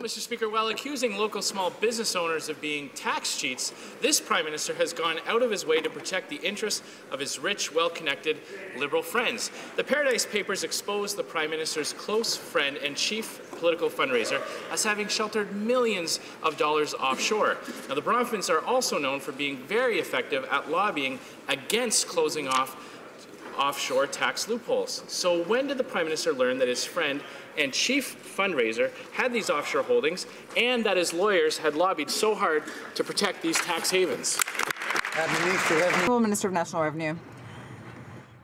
Mr. Speaker, while accusing local small business owners of being tax cheats, this Prime Minister has gone out of his way to protect the interests of his rich, well-connected Liberal friends. The Paradise Papers exposed the Prime Minister's close friend and chief political fundraiser as having sheltered millions of dollars offshore. Now, the Bronfmans are also known for being very effective at lobbying against closing off offshore tax loopholes. So when did the Prime Minister learn that his friend and chief fundraiser had these offshore holdings and that his lawyers had lobbied so hard to protect these tax havens? Minister of National Revenue.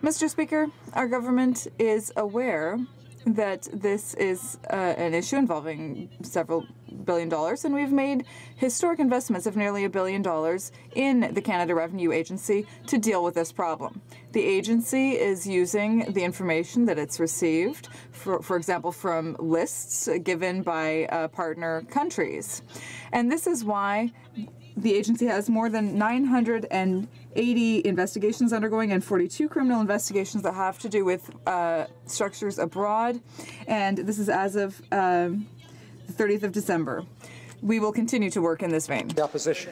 Mr. Speaker, our government is aware that this is an issue involving several billion dollars, and we've made historic investments of nearly $1 billion in the Canada Revenue Agency to deal with this problem. The agency is using the information that it's received, for example, from lists given by partner countries. And this is why the agency has more than 980 investigations undergoing and 42 criminal investigations that have to do with structures abroad. And this is as of the 30th of December. We will continue to work in this vein. The opposition.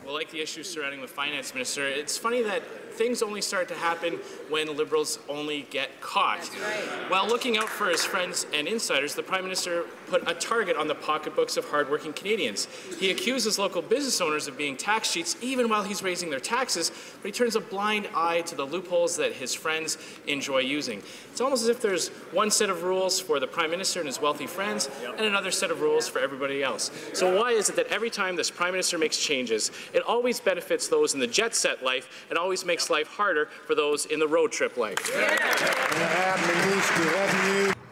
Well, like the issues surrounding the finance minister, it's funny that things only start to happen when Liberals only get caught. That's right. While looking out for his friends and insiders, the Prime Minister put a target on the pocketbooks of hardworking Canadians. He accuses local business owners of being tax cheats even while he's raising their taxes, but he turns a blind eye to the loopholes that his friends enjoy using. It's almost as if there's one set of rules for the Prime Minister and his wealthy friends and another set of rules for everybody else. So why is it that every time this Prime Minister makes changes, it always benefits those in the jet set life and always makes life harder for those in the road trip life?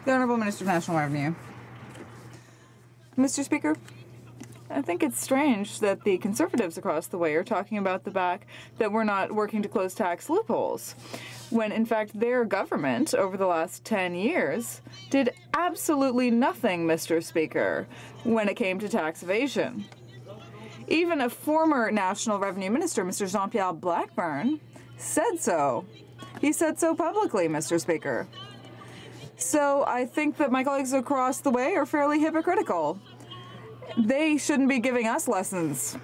The Honourable Minister of National Revenue. Mr. Speaker, I think it's strange that the Conservatives across the way are talking about the fact that we're not working to close tax loopholes, when in fact their government over the last 10 years did absolutely nothing, Mr. Speaker, when it came to tax evasion. Even a former National Revenue Minister, Mr. Jean-Pierre Blackburn, said so. He said so publicly, Mr. Speaker. So I think that my colleagues across the way are fairly hypocritical. They shouldn't be giving us lessons.